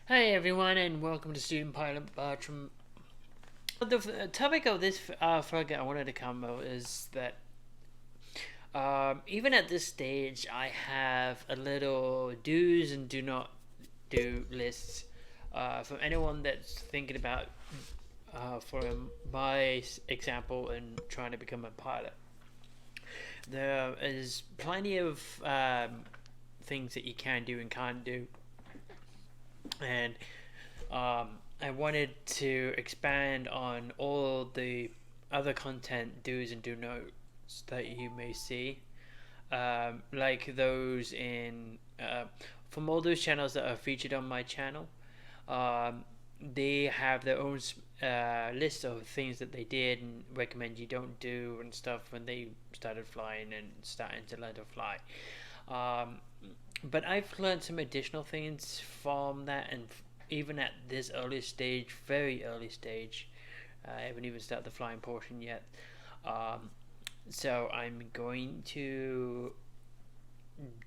Hey everyone, and welcome to Student Pilot Bartram. The topic of this vlog I wanted to come about is that even at this stage, I have a little do's and do not do lists from anyone that's thinking about following my example and trying to become a pilot. There is plenty of things that you can do and can't do, and I wanted to expand on all the other content do's and do nots that you may see, like those in from all those channels that are featured on my channel. Um, they have their own list of things that they did and recommend you don't do and stuff when they started flying and starting to learn to fly. Um, but I've learned some additional things from that, and even at this early stage, very early stage, I haven't even started the flying portion yet. Um, so I'm going to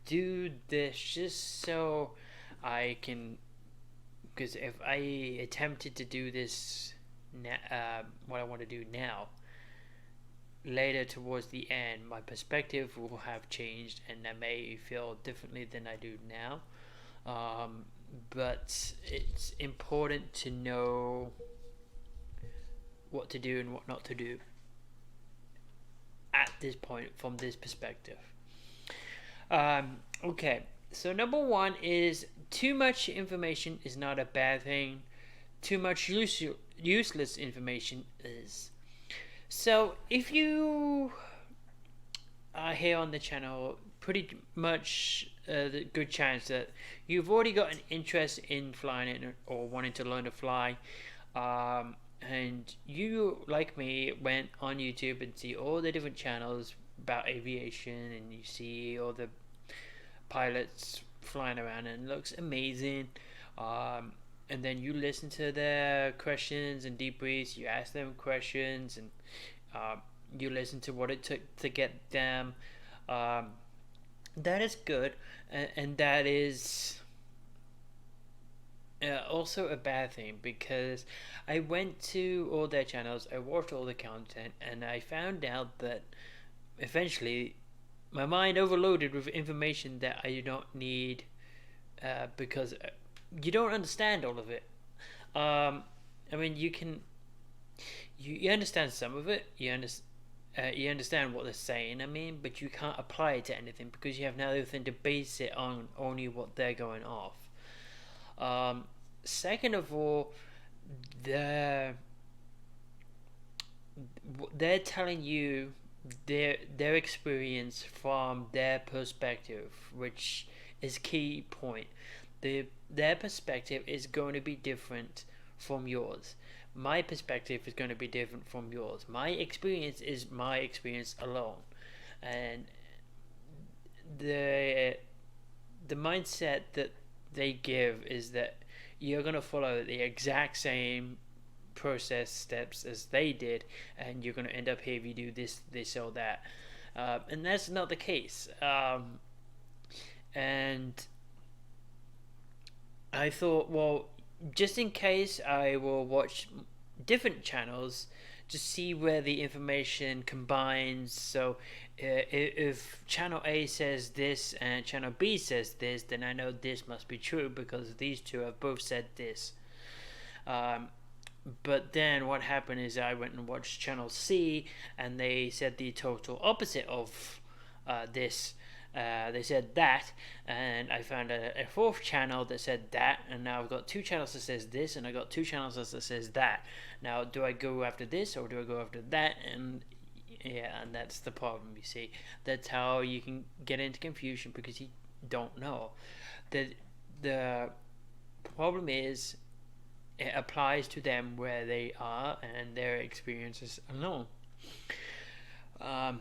do this just so I can, because if I attempted to do this, what I want to do now, later towards the end, my perspective will have changed, and I may feel differently than I do now. Um, but it's important to know what to do and what not to do at this point from this perspective. Okay, so number one is too much information is not a bad thing. Too much useless information is. So if you are here on the channel, pretty much the good chance that you've already got an interest in flying or wanting to learn to fly, and you, like me, went on YouTube and see all the different channels about aviation, and you see all the pilots flying around and it looks amazing. And then you listen to their questions and debriefs, you ask them questions, and you listen to what it took to get them. Um, that is good, and that is also a bad thing, because I went to all their channels, I watched all the content, and I found out that eventually my mind overloaded with information that I do not need, because you don't understand all of it. I mean, you understand some of it. You understand what they're saying. I mean, but you can't apply it to anything because you have nothing to base it on. Only what they're going off. Second of all, they're they're telling you their experience from their perspective, which is key point. Their perspective is going to be different from yours. My perspective is going to be different from yours. My experience is my experience alone, and the the mindset that they give is that you're going to follow the exact same process steps as they did, and you're going to end up here if you do this or that, and that's not the case. And I thought, well, just in case, I will watch different channels to see where the information combines. So if channel A says this and channel B says this, then I know this must be true because these two have both said this. But then what happened is I went and watched channel C, and they said the total opposite of this. They said that, and I found a fourth channel that said that, and now I've got two channels that says this, and I got two channels that says that. Now, do I go after this or do I go after that? And yeah, and that's the problem. You see, that's how you can get into confusion because you don't know. The problem is it applies to them where they are and their experiences alone. Um,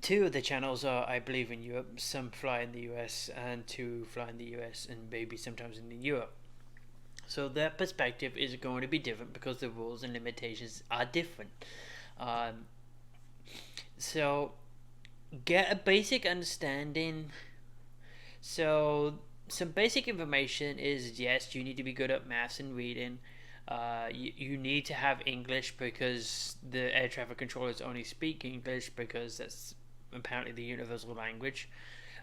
Two of the channels are, I believe, in Europe. Some fly in the US, and two fly in the US and maybe sometimes in Europe. So their perspective is going to be different because the rules and limitations are different. Um, so get a basic understanding. So some basic information is, yes, you need to be good at maths and reading. You need to have English because the air traffic controllers only speak English because that's apparently the universal language.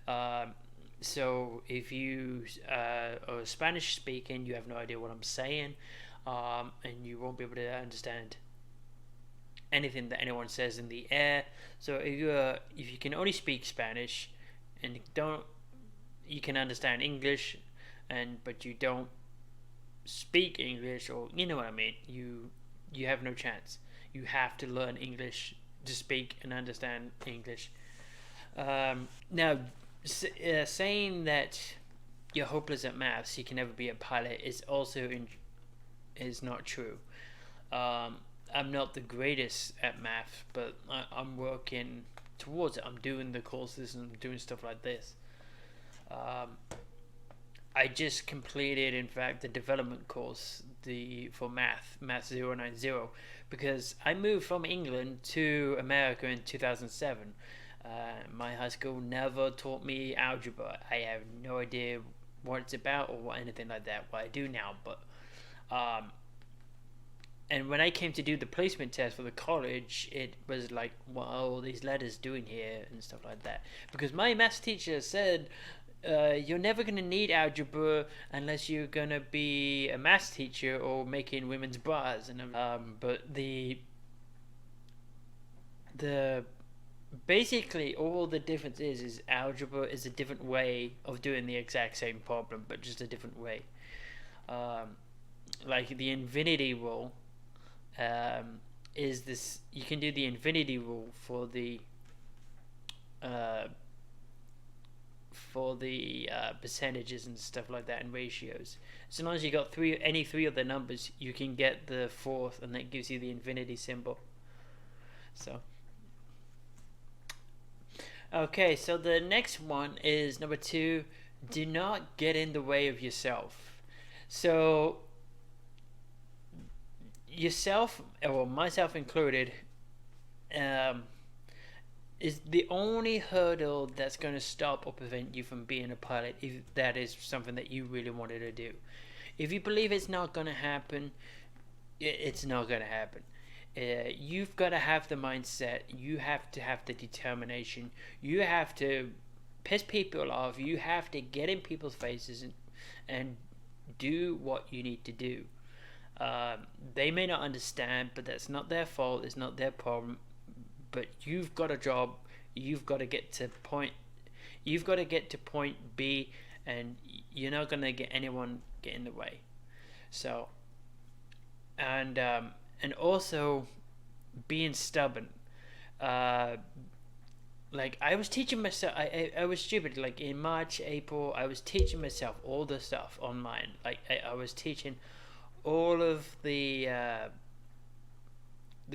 Um, so if you are Spanish speaking, you have no idea what I'm saying, and you won't be able to understand anything that anyone says in the air. So if you can only speak Spanish and don't you can understand English, and but you don't speak English, or you know what I mean, you have no chance. You have to learn English to speak and understand English. Now, saying that you're hopeless at maths, you can never be a pilot is not true. I'm not the greatest at math, but I'm working towards it. I'm doing the courses and doing stuff like this. Um, I just completed, in fact, the development course for Math 090, because I moved from England to America in 2007. My high school never taught me algebra. I have no idea what it's about or anything like that. What I do now, but um, and when I came to do the placement test for the college, it was like, what are all these letters doing here and stuff like that? Because my maths teacher said, you're never going to need algebra unless you're going to be a maths teacher or making women's bras. And but the basically all the difference is algebra is a different way of doing the exact same problem, but just a different way. Like the infinity rule is this. You can do the infinity rule for the uh, percentages and stuff like that and ratios. As long as you got any three of the numbers, you can get the fourth, and that gives you the infinity symbol. So okay, so the next one is number 2. Do not get in the way of yourself. So yourself, or myself included, um, is the only hurdle that's going to stop or prevent you from being a pilot if that is something that you really wanted to do. If you believe it's not going to happen, it's not going to happen. You've got to have the mindset. You have to have the determination. You have to piss people off. You have to get in people's faces and do what you need to do. They may not understand, but that's not their fault. It's not their problem. But you've got a job. You've got to get to point. You've got to get to point B, and you're not gonna get anyone get in the way. So, and also being stubborn. Uh, like I was teaching myself. I was stupid. Like in March, April, I was teaching myself all the stuff online. Like I was teaching all of the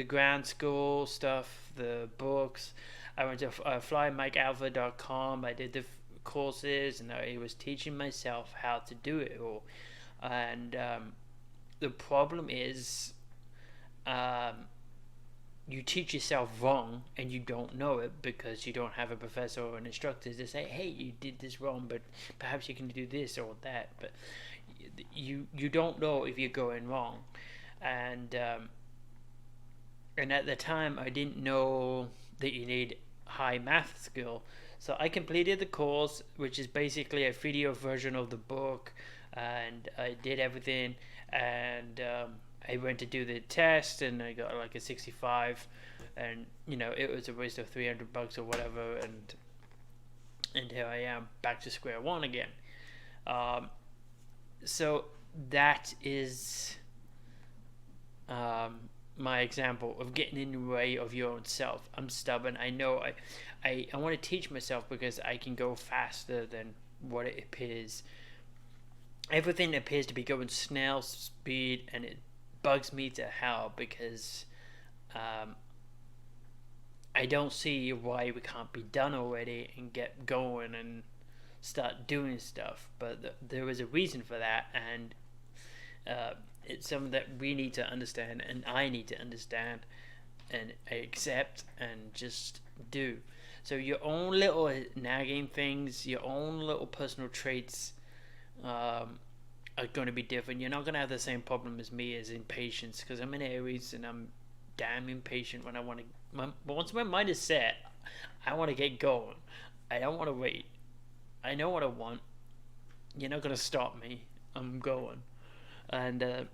ground school stuff, the books. I went to flymikealpha.com. I did the courses, and I was teaching myself how to do it all. And the problem is, you teach yourself wrong, and you don't know it because you don't have a professor or an instructor to say, "Hey, you did this wrong, but perhaps you can do this or that." But you don't know if you're going wrong, and at the time I didn't know that you need high math skill. So I completed the course, which is basically a video version of the book, and I did everything, and I went to do the test, and I got like a 65, and it was a waste of $300 or whatever, and here I am back to square one again. So that is my example of getting in the way of your own self. I'm stubborn. I know I want to teach myself because I can go faster than what it appears. Everything appears to be going snail speed, and it bugs me to hell because I don't see why we can't be done already and get going and start doing stuff. But there is a reason for that, and it's something that we need to understand, and I need to understand and accept and just do. So your own little nagging things, your own little personal traits, um, are going to be different. You're not going to have the same problem as me as impatience, because I'm in Aries and I'm damn impatient when I want to. But once my mind is set, I want to get going. I don't want to wait. I know what I want. You're not going to stop me. I'm going. And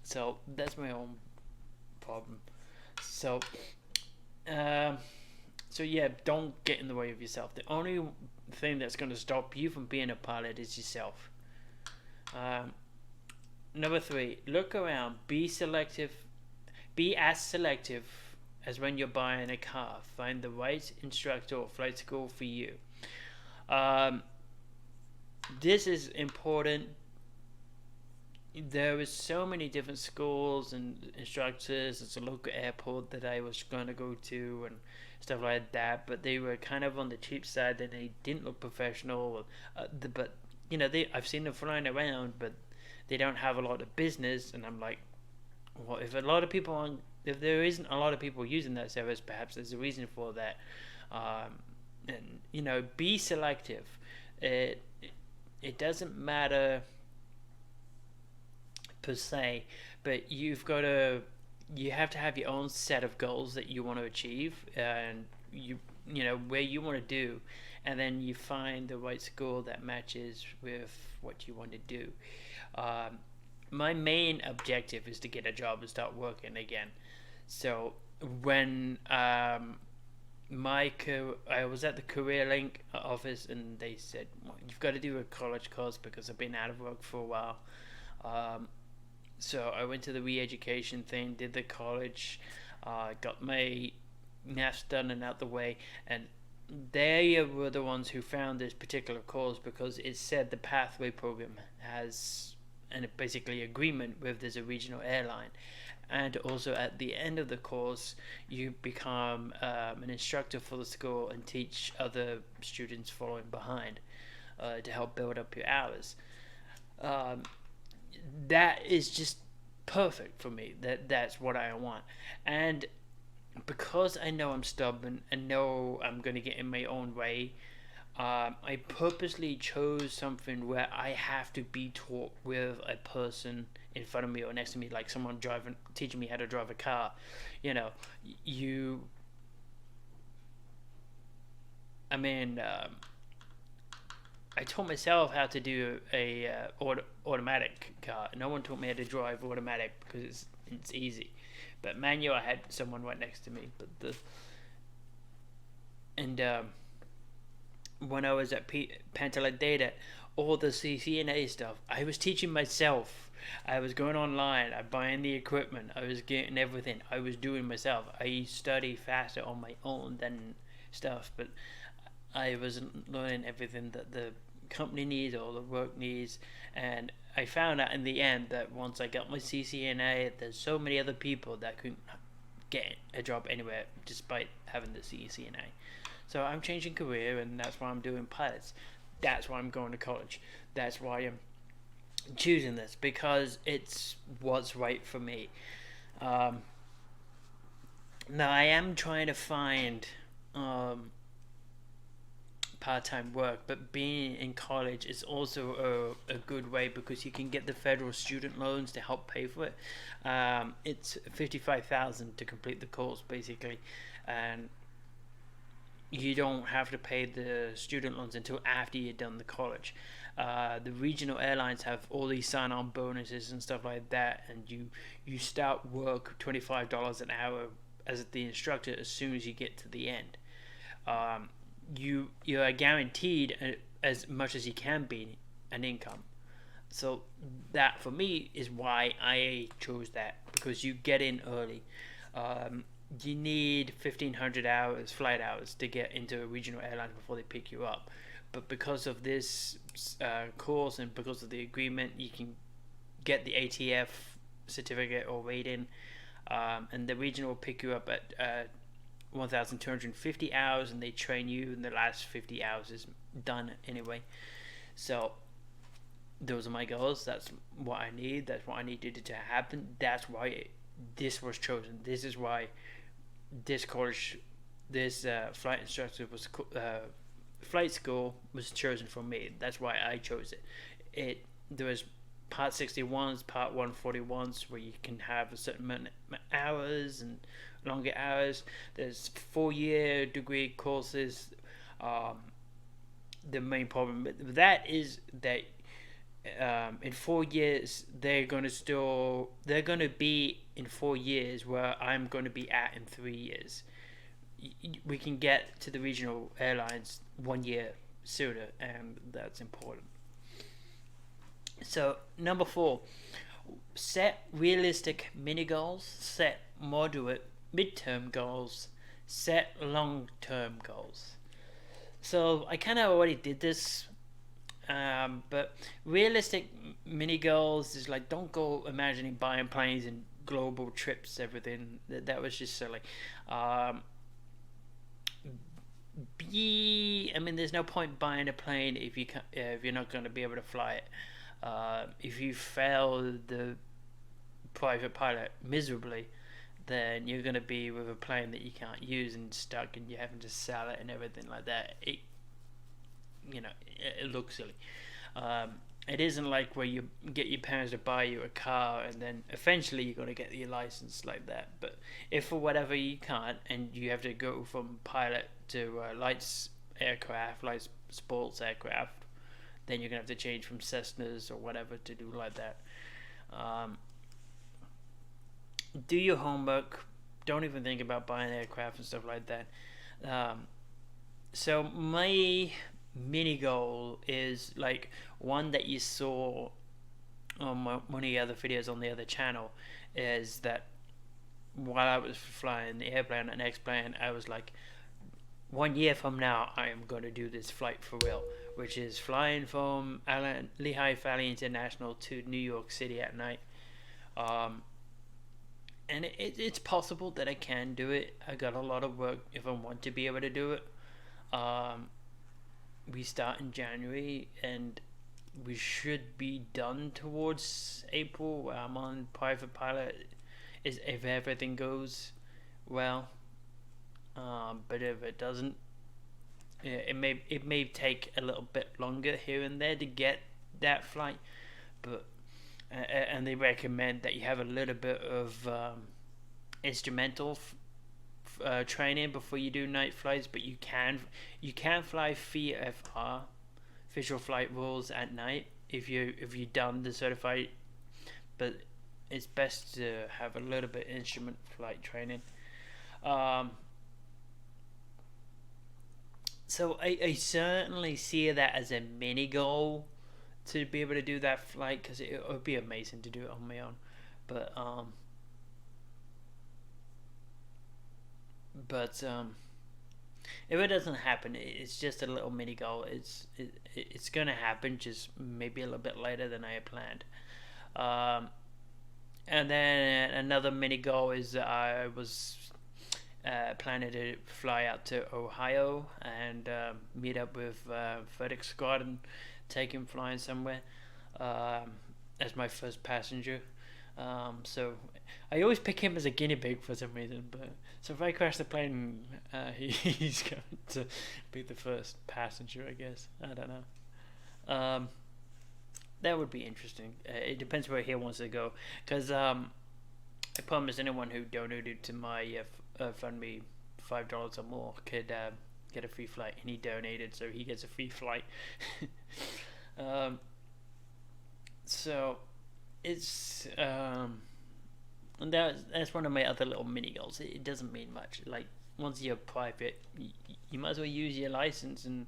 so that's my own problem. So, um, so yeah, don't get in the way of yourself. The only thing that's going to stop you from being a pilot is yourself. Um, Number three, look around. Be selective. Be as selective as when you're buying a car. Find the right instructor or flight school for you. Um, this is important. There is so many different schools and instructors. It's a local airport that I was going to go to and stuff like that, but they were kind of on the cheap side and they didn't look professional. But I've seen them flying around, but they don't have a lot of business. And I'm like, well, if there isn't a lot of people using that service, perhaps there's a reason for that. And be selective. It doesn't matter per se, but you have to have your own set of goals that you want to achieve, and where you want to do, and then you find the right school that matches with what you want to do. My main objective is to get a job and start working again. So when I was at the Career Link office, and they said, well, you've got to do a college course because I've been out of work for a while. So I went to the re-education thing, did the college, got my maths done and out the way, and they were the ones who found this particular course because it said the Pathway program has basically agreement with this regional airline. And also at the end of the course, you become an instructor for the school and teach other students following behind to help build up your hours. That is just perfect for me. That's what I want. And because I know I'm stubborn and know I'm going to get in my own way, I purposely chose something where I have to be taught with a person in front of me or next to me, like someone teaching me how to drive a car. I taught myself how to do a automatic car. No one taught me how to drive automatic because it's easy. But manual, I had someone right next to me. When I was at Pantala Data, all the CCNA stuff, I was teaching myself. I was going online, I buying the equipment, I was getting everything. I was doing myself. I study faster on my own than stuff, but I wasn't learning everything that the company needs or the work needs. And I found out in the end that once I got my CCNA, there's so many other people that couldn't get a job anywhere despite having the CCNA. So I'm changing career, and that's why I'm doing pilots. That's why I'm going to college. That's why I'm choosing this, because it's what's right for me. Now I am trying to find part-time work, but being in college is also a good way because you can get the federal student loans to help pay for it. It's $55,000 to complete the course basically, and you don't have to pay the student loans until after you've done the college. The regional airlines have all these sign-on bonuses and stuff like that, and you start work $25 an hour as the instructor as soon as you get to the end. You are guaranteed as much as you can be an income. So that for me is why I chose that, because you get in early. You need 1,500 hours, flight hours, to get into a regional airline before they pick you up. But because of this course and because of the agreement, you can get the ATF certificate or rating, and the regional will pick you up at 1,250 hours, and they train you, and the last 50 hours is done anyway. So those are my goals. That's what I need. That's what I needed to happen. That's why this was chosen. This is why this college, this flight instructor was flight school was chosen for me. That's why I chose it. There was part 61s, part 141s, where you can have a certain amount of hours and longer hours. There's 4-year degree courses. Um, the main problem with that is that in 4 years they're going to be in 4 years where I'm going to be at in 3 years. We can get to the regional airlines 1 year sooner, and that's important. So number 4, set realistic mini goals, set moderate midterm goals, set long-term goals. So I kind of already did this, but realistic mini goals is like, don't go imagining buying planes and global trips, everything. That was just silly. Um, I mean, there's no point buying a plane if you're not going to be able to fly it. If you fail the private pilot miserably, then you're going to be with a plane that you can't use and stuck, and you're having to sell it and everything like that. It looks silly. Um, it isn't like where you get your parents to buy you a car and then eventually you're going to get your license like that. But if for whatever you can't, and you have to go from pilot to light aircraft, light sports aircraft, then you're going to have to change from Cessnas or whatever to do like that. Um, do your homework. Don't even think about buying aircraft and stuff like that. Um, so my mini goal is like one that you saw on one of the other videos on the other channel, is that while I was flying the airplane and X-plane, I was like, 1 year from now I am going to do this flight for real, which is flying from Lehigh Valley International to New York City at night. um, and it's possible that I can do it. I got a lot of work if I want to be able to do it. um, we start in January, and we should be done towards April. I'm on private pilot, is if everything goes well. But if it doesn't, yeah, it may take a little bit longer here and there to get that flight. But and they recommend that you have a little bit of instrumental training before you do night flights. But you can fly VFR, visual flight rules, at night if you've done the certified. But it's best to have a little bit instrument flight training. Um, so I certainly see that as a mini goal to be able to do that flight, because it would be amazing to do it on my own. But if it doesn't happen, it's just a little mini goal. It's gonna happen, just maybe a little bit later than I had planned. Um, and then another mini goal is I was planning to fly out to Ohio and meet up with FedEx Squad and take him flying somewhere um, as my first passenger. So I always pick him as a guinea pig for some reason. But so if I crash the plane, he's going to be the first passenger, I guess. I don't know. That would be interesting. It depends where he wants to go, because I promised anyone who donated to my fund me $5 or more could get a free flight, and he donated, so he gets a free flight. um, so it's and that's one of my other little mini goals. It doesn't mean much. Like, once you're private, you might as well use your license and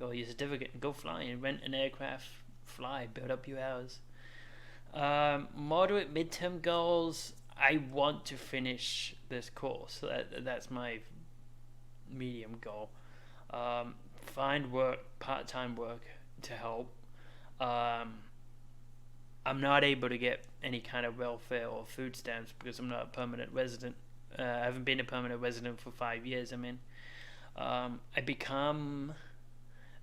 or your certificate and go fly and rent an aircraft, fly, build up your hours. Moderate midterm goals. I want to finish this course. That's my medium goal. Find work, part-time work to help. Um, I'm not able to get any kind of welfare or food stamps because I'm not a permanent resident. I haven't been a permanent resident for 5 years. I mean, I become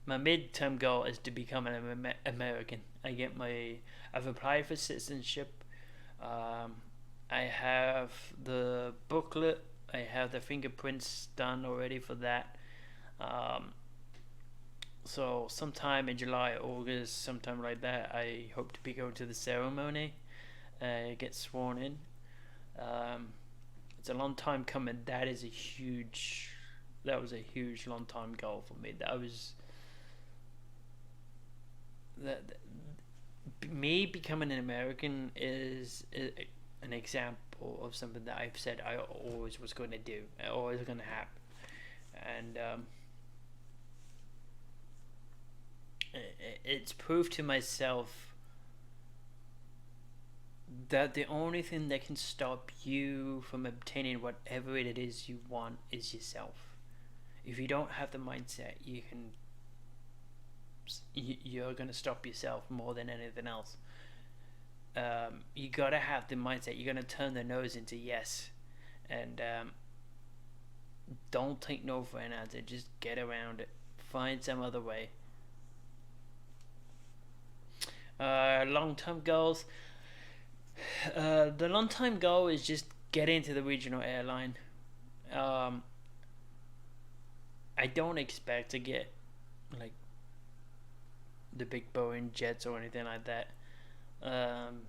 my midterm goal is to become an American. I've applied for citizenship. Um, I have the booklet. I have the fingerprints done already for that. Um, So sometime in July, August, sometime like that, I hope to be going to the ceremony, get sworn in. Um, it's a long time coming. That was a huge long time goal for me. That me becoming an American is an example of something that I've said I always was going to do, always going to happen, and it's proved to myself that the only thing that can stop you from obtaining whatever it is you want is yourself. If you don't have the mindset, you're gonna stop yourself more than anything else. You gotta have the mindset. You're gonna turn the nose into yes, and don't take no for an answer. Just get around it. Find some other way. Long-term goals. The long-term goal is just get into the regional airline. Um, I don't expect to get like the big Boeing jets or anything like that. Um,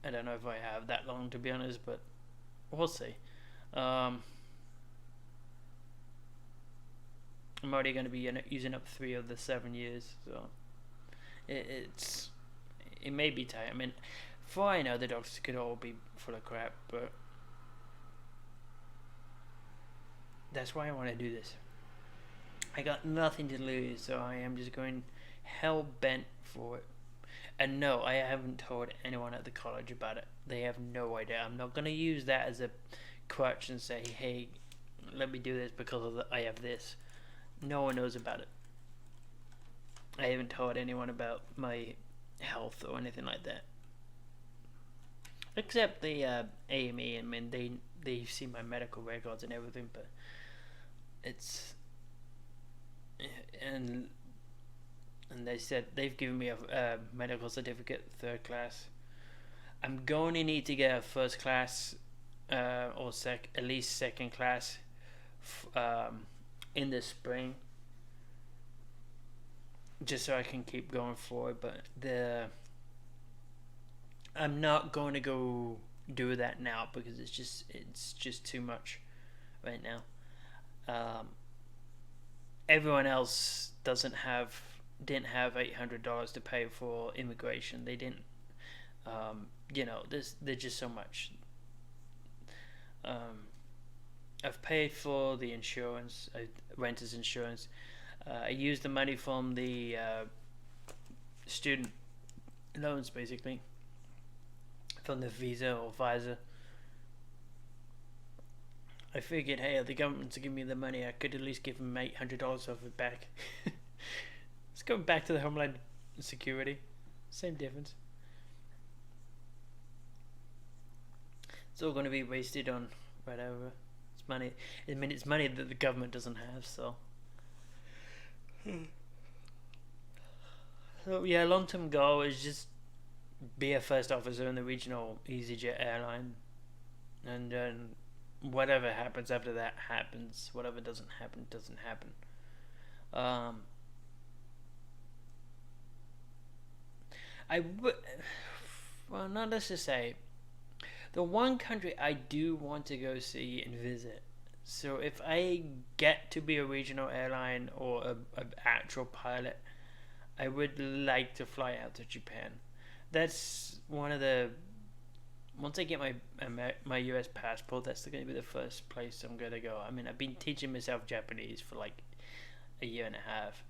I don't know if I have that long to be honest, but we'll see. Um, I'm already going to be using up 3 of the 7 years, so it's it may be tight. I mean, for I know, the doctors could all be full of crap, but that's why I want to do this. I got nothing to lose, so I am just going hell bent for it. And no, I haven't told anyone at the college about it. They have no idea. I'm not going to use that as a crutch and say, hey, let me do this because I have this. No one knows about it. I haven't told anyone about my health or anything like that. Except the AME. I mean, they see my medical records and everything, but it's and they said they've given me a medical certificate, 3rd class. I'm going to need to get a 1st class or at least 2nd class in the spring, just so I can keep going forward. But I'm not going to go do that now because it's just too much right now. Everyone else didn't have $800 to pay for immigration. They didn't. There's just so much. I've paid for the insurance, renter's insurance. I used the money from the student loans, basically, from the visa or visa. I figured, hey, the government's giving me the money, I could at least give them $800 of it back. It's going back to the Homeland Security. Same difference. It's all going to be wasted on whatever. It's money. I mean, it's money that the government doesn't have, so. So, yeah, long-term goal is just be a first officer in the regional EasyJet airline. And then whatever happens after that happens. Whatever doesn't happen, doesn't happen. Well, not let's just say, the one country I do want to go see and visit. So if I get to be a regional airline or a actual pilot, I would like to fly out to Japan. That's one of the. Once I get my US passport, that's going to be the first place I'm going to go. I mean, I've been teaching myself Japanese for like a year and a half.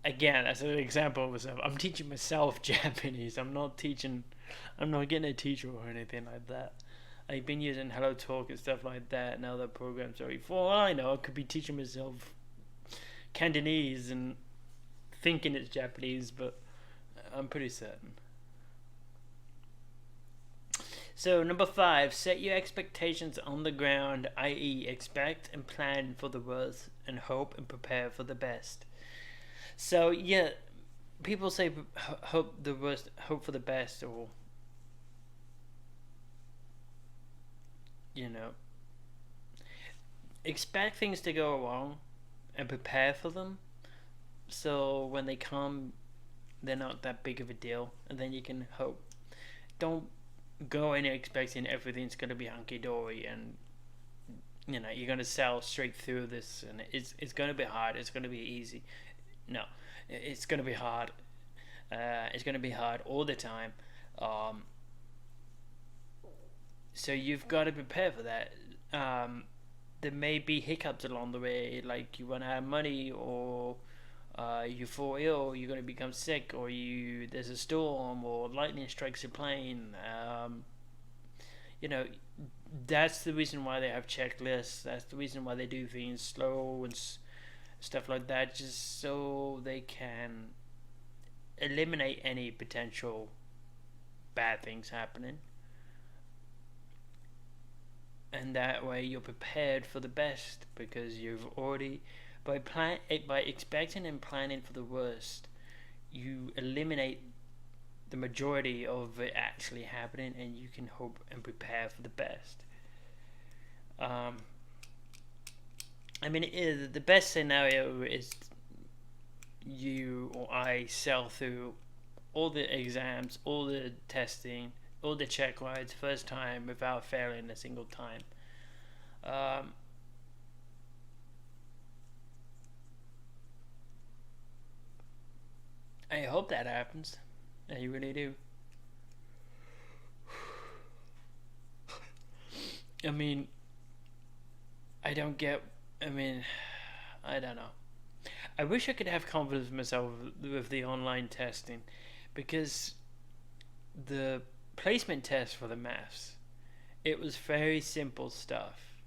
Again, as an example of myself, I'm teaching myself Japanese. I'm not getting a teacher or anything like that. I've been using Hello Talk and stuff like that and other programs. So for all I know, I could be teaching myself Cantonese and thinking it's Japanese, but I'm pretty certain. So number 5, set your expectations on the ground, i.e. expect and plan for the worst and hope and prepare for the best. So yeah, people say hope the worst, hope for the best, or expect things to go wrong and prepare for them. so when they come, they're not that big of a deal, and then you can hope. Don't go in expecting everything's gonna be hunky dory, and you're gonna sell straight through this, and it's gonna be hard. It's gonna be easy. No, it's gonna be hard. It's gonna be hard all the time. Um, so you've got to prepare for that. There may be hiccups along the way, like you run out of money, or you fall ill, you're going to become sick, or there's a storm, or lightning strikes your plane. You know, that's the reason why they have checklists. That's the reason why they do things slow and stuff like that, just so they can eliminate any potential bad things happening. And that way you're prepared for the best, because you've already by expecting and planning for the worst, you eliminate the majority of it actually happening, and you can hope and prepare for the best. I mean, the best scenario is you or I sell through all the exams, all the testing, all the check rides first time without failing a single time. Um, I hope that happens. I really do. I mean, I don't get. I mean, I don't know. I wish I could have confidence in myself with the online testing, because the placement test for the maths, it was very simple stuff,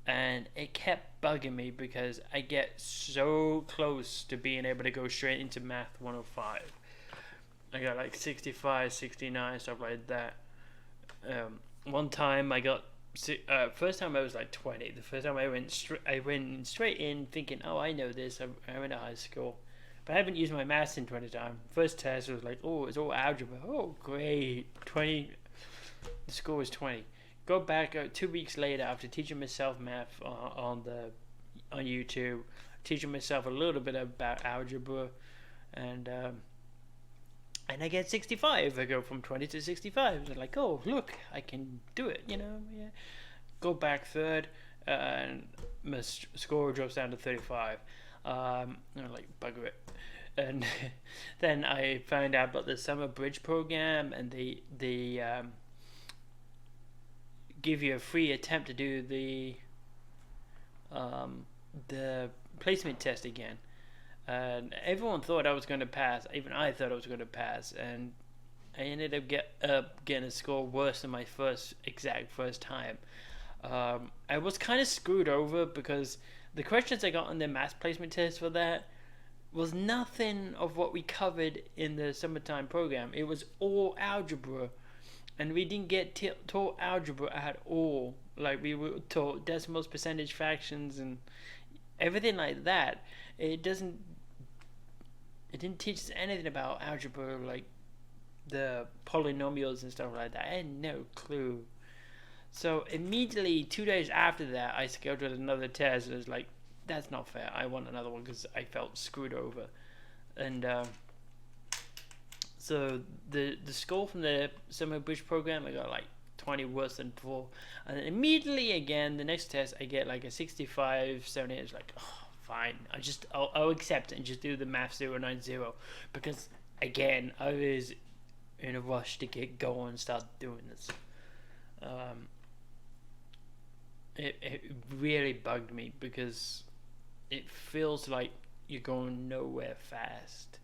and it kept bugging me because I get so close to being able to go straight into math 105. I got like 65, 69, stuff like that. One time I got first time I was like 20. The first time I went straight in thinking, oh, I know this. I went to high school, but I haven't used my maths in 20 times. First test was like, oh, it's all algebra. Oh, great, 20. The score was 20. Go back 2 weeks later after teaching myself math on YouTube, teaching myself a little bit about algebra, and I get 65. I go from 20 to 65. They're like, oh, look, I can do it, yeah. Go back third, and my score drops down to 35. I'm like, bugger it. And then I found out about the summer bridge program, and they give you a free attempt to do the placement test again. And everyone thought I was going to pass. Even I thought I was going to pass, and I ended up getting a score worse than my first time. I was kind of screwed over because the questions I got on the math placement test for that was nothing of what we covered in the summertime program. It was all algebra, and we didn't get taught algebra at all. Like, we were taught decimals, percentage fractions, and everything like that. It didn't teach us anything about algebra, like the polynomials and stuff like that. I had no clue. So immediately 2 days after that, I scheduled another test. It was like, that's not fair. I want another one because I felt screwed over. And so the score from the summer bridge program, I got like 20 worse than before. And then immediately again, the next test, I get like a 65, 70. It's like, oh, fine. I'll accept it and just do the math 090, because again, I was in a rush to get going and start doing this. It really bugged me because it feels like you're going nowhere fast.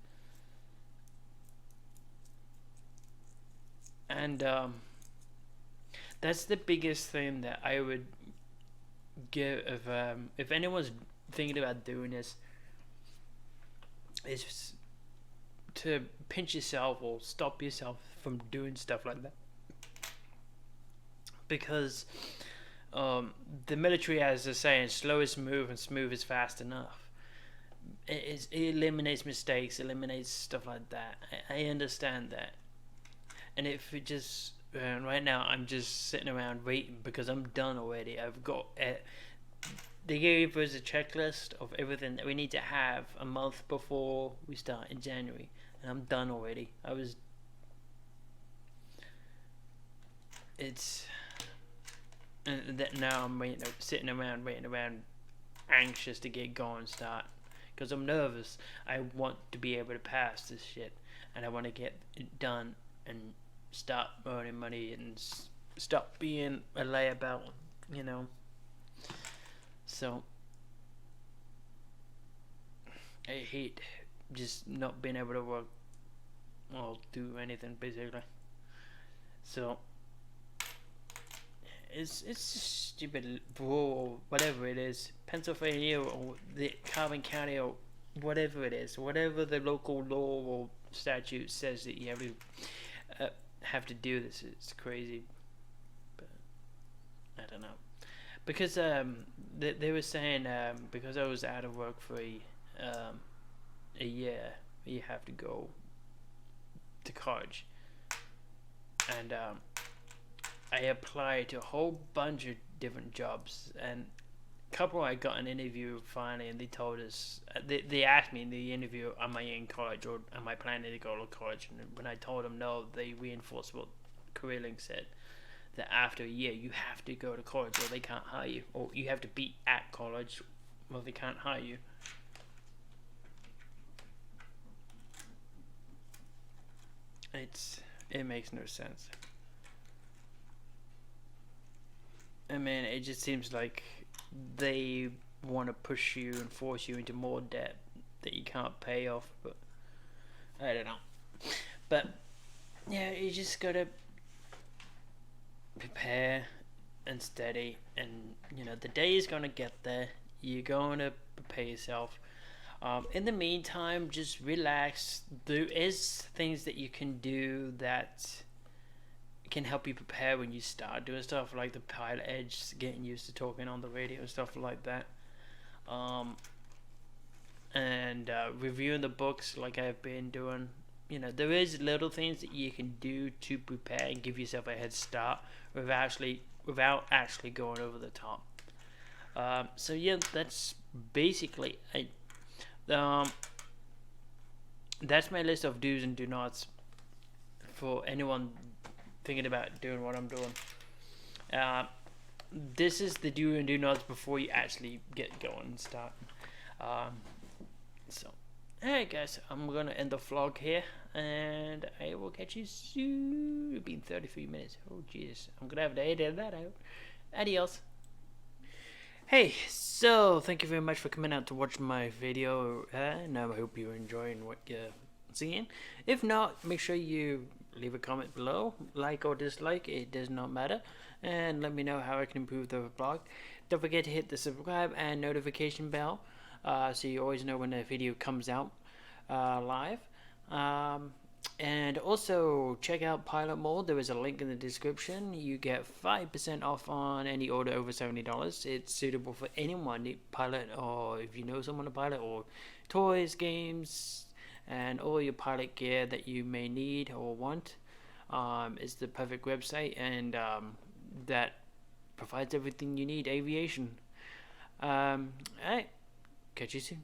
And that's the biggest thing that I would give if anyone's thinking about doing this, is to pinch yourself or stop yourself from doing stuff like that, because the military has a saying, slow is smooth and smooth is fast enough. It eliminates mistakes, eliminates stuff like that. I understand that. And if it just right now I'm just sitting around waiting because I'm done already. I've got they gave us a checklist of everything that we need to have a month before we start in January, and I'm done already. It's and that now I'm sitting around waiting around, anxious to get going and start, because I'm nervous. I want to be able to pass this shit, and I want to get it done and start earning money and stop being a layabout, you know. So I hate just not being able to work or do anything basically. So it's just stupid rule, whatever it is, Pennsylvania or the Carbon County or whatever it is, whatever the local law or statute says that you have to do this. It's crazy, but I don't know. Because they were saying because I was out of work for a year, you have to go to college, and I applied to a whole bunch of different jobs, and a couple I got an interview finally, and they told us they asked me in the interview, am I in college or am I planning to go to college? And when I told them no, they reinforced what CareerLink said, that after a year you have to go to college or they can't hire you, or you have to be at college or they can't hire you. It makes no sense. I mean, it just seems like they want to push you and force you into more debt that you can't pay off, but I don't know. But yeah, you just gotta prepare and steady, and you know the day is gonna get there. You're gonna prepare yourself. In the meantime, just relax. There is things that you can do that can help you prepare when you start doing stuff like the pilot edge, getting used to talking on the radio and stuff like that. And reviewing the books like I've been doing. You know, there is little things that you can do to prepare and give yourself a head start without actually going over the top. So yeah, that's basically it. That's my list of do's and do nots for anyone thinking about doing what I'm doing. This is the do and do nots before you actually get going and start. So, alright guys, I'm gonna end the vlog here, and I will catch you soon. It's been 33 minutes. Oh Jesus, I'm gonna have to edit that out. Adios. Hey, so thank you very much for coming out to watch my video, and I hope you're enjoying what you're seeing. If not, make sure you leave a comment below, like or dislike, it does not matter, and let me know how I can improve the vlog. Don't forget to hit the subscribe and notification bell, so you always know when a video comes out live. And also check out Pilot Mall. There is a link in the description. You get 5% off on any order over $70. It's suitable for anyone, pilot, or if you know someone to pilot, or toys, games, and all your pilot gear that you may need or want. It's the perfect website, and that provides everything you need aviation. Alright, catch you soon.